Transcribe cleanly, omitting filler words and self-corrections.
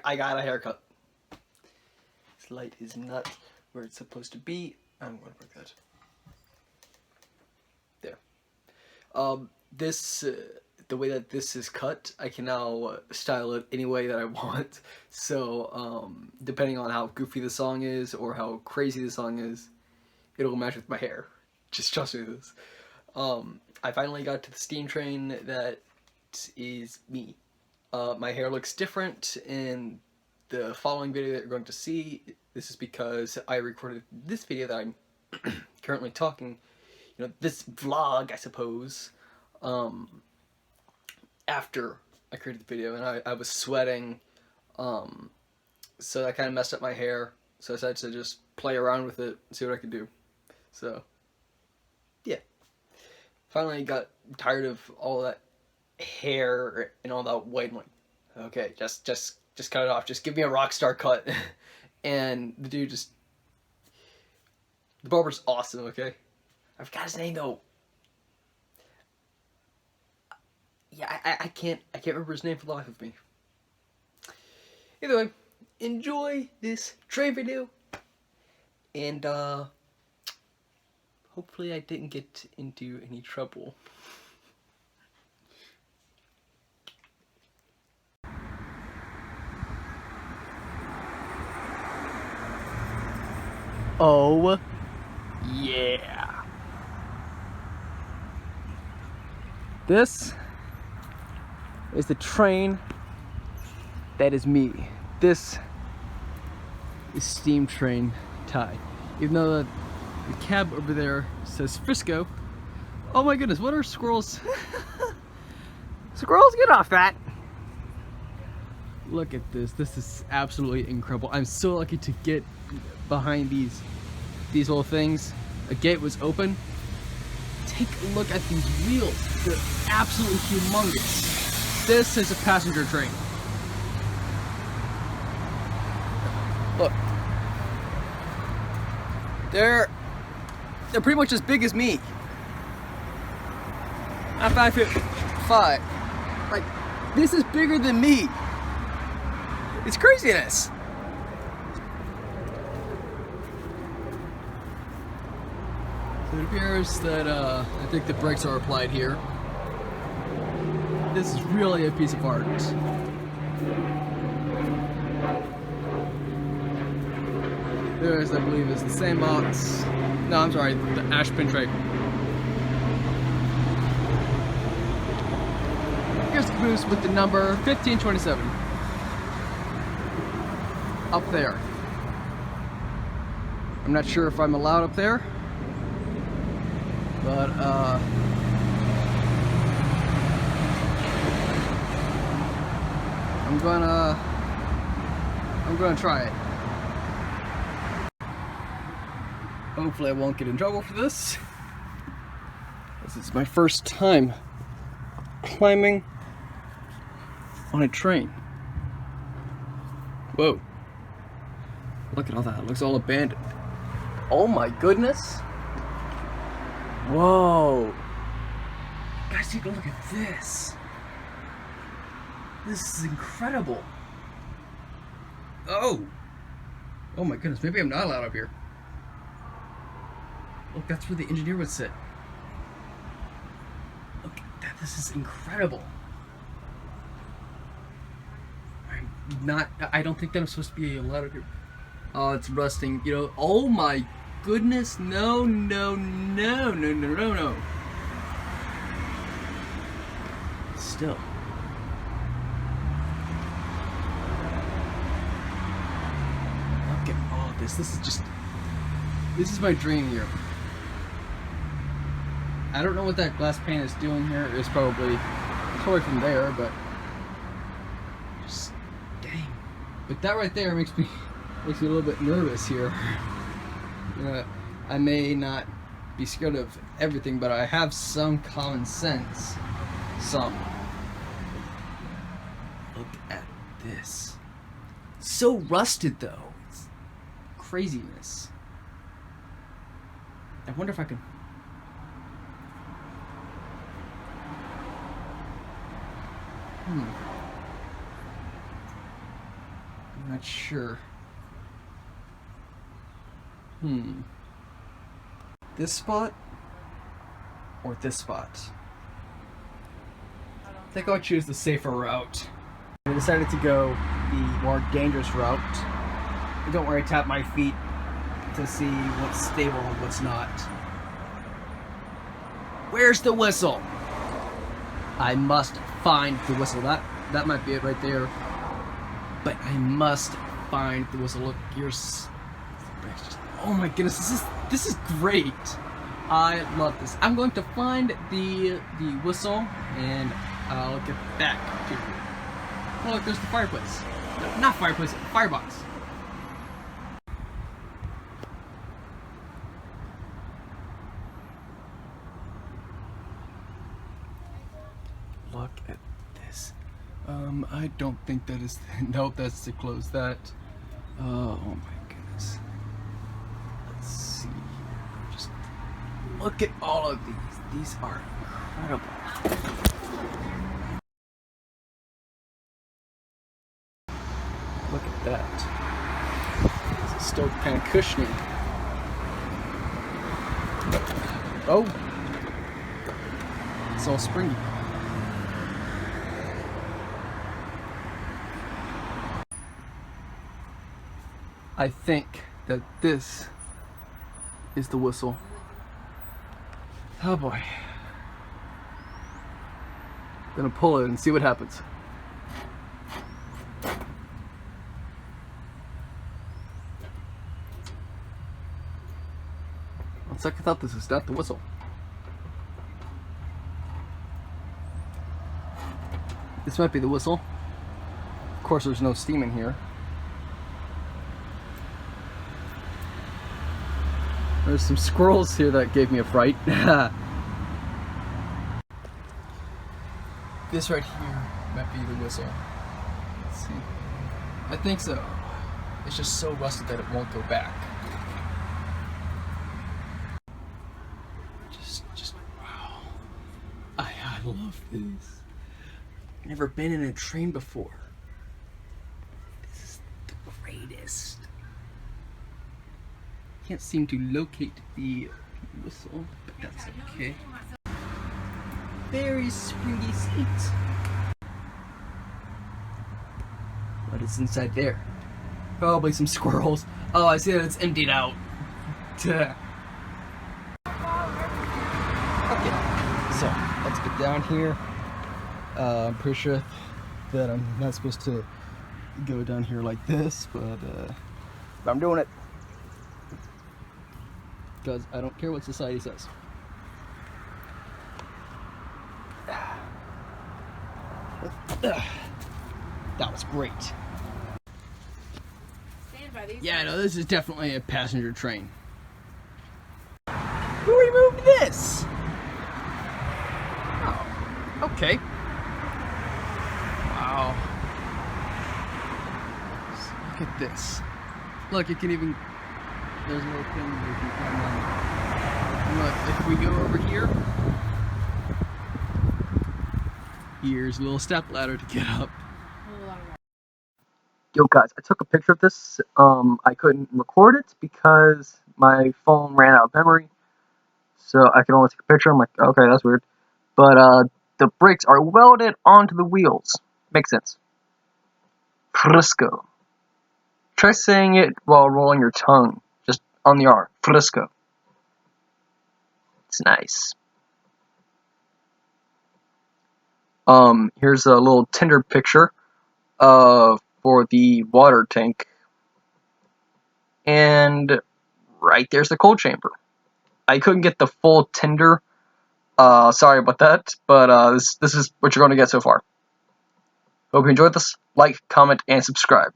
I got a haircut. This light is not where it's supposed to be. I'm going to break that. There. This, the way that this is cut, I can now style it any way that I want. So, depending on how goofy the song is or how crazy the song is, it'll match with my hair. Just trust me with this. I finally got to the steam train that is me. My hair looks different in the following video that you're going to see. This is because I recorded this video that I'm currently talking, this vlog, I suppose, after I created the video, and I was sweating, so that kind of messed up my hair, so I decided to just play around with it and see what I could do. So, yeah. Finally got tired of all that hair and all that white, and like, okay, just cut it off, just give me a rock star cut. And the dude the barber's awesome, okay? I forgot his name though. Yeah, I can't remember his name for the life of me. Either way, enjoy this train video, and hopefully I didn't get into any trouble. Oh, yeah. This is the train that is me. This is Steam Train Ty. Even though the cab over there says Frisco. Oh my goodness, what are squirrels? Squirrels, get off that! Look at this. This is absolutely incredible. I'm so lucky to get behind these little things. A gate was open. Take a look at these wheels. They're absolutely humongous. This is a passenger train. Look. They're pretty much as big as me. I'm 5'5". Like, this is bigger than me. It's craziness. So it appears that I think the brakes are applied here. This is really a piece of art. There's, I believe, is the same box. No, I'm sorry, the ash pin tray. Here's the caboose with the number 1527. Up there. I'm not sure if I'm allowed up there, but I'm gonna try it. Hopefully I won't get in trouble for this. This is my first time climbing on a train. Whoa. Look at all that. It looks all abandoned. Oh my goodness. Whoa. Guys, take a look at this. This is incredible. Oh. Oh my goodness. Maybe I'm not allowed up here. Look, that's where the engineer would sit. Look at that. This is incredible. I don't think that I'm supposed to be allowed up here. Oh, it's rusting. Oh my goodness. No. Still. Look at all this. This is my dream here. I don't know what that glass pane is doing here. It's probably from there, but just dang. But that right there makes me a little bit nervous here. I may not be scared of everything, but I have some common sense. Some. Look at this. So rusted though. It's craziness. I wonder if I can. I'm not sure. This spot or this spot? I think I'll choose the safer route. I decided to go the more dangerous route. I don't worry, tap my feet to see what's stable and what's not. Where's the whistle? I must find the whistle. That might be it right there. But I must find the whistle. Look, oh my goodness, this is great. I love this. I'm going to find the whistle and I'll get back to you. Oh look, there's the fireplace. No, not fireplace, firebox. Look at this. I don't think that is. Nope, that's to close that. Oh my goodness. Let's see. Just look at all of these. These are incredible. Look at that. It's still kind of cushiony. Oh, it's all springy. I think that this is the whistle. Oh boy. Gonna pull it and see what happens. On second thought, this is not the whistle. This might be the whistle. Of course, there's no steam in here. There's some squirrels here that gave me a fright. This right here might be the whistle. Let's see. I think so. It's just so rusted that it won't go back. Just wow. I love this. Never been in a train before. This is the greatest. Can't seem to locate the whistle, but that's okay. Very springy seats. What is inside there? Probably some squirrels. Oh, I see that it's emptied out. Okay, so let's get down here. I'm pretty sure that I'm not supposed to go down here like this, but I'm doing it. Because I don't care what society says. That was great. Yeah, no, this is definitely a passenger train. Who removed this? Oh, okay. Wow. Look at this. Look, you can even. There's a little thing where you can look, if we go over here, here's a little step ladder to get up. Yo guys, I took a picture of this. I couldn't record it because my phone ran out of memory. So I could only take a picture. I'm like, okay, that's weird. But the brakes are welded onto the wheels. Makes sense. FRISCO. Try saying it while rolling your tongue. Just on the R. FRISCO. It's nice. Here's a little Tinder picture for the water tank. And right there's the cold chamber. I couldn't get the full Tinder. Sorry about that, but this is what you're going to get so far. Hope you enjoyed this. Like, comment, and subscribe.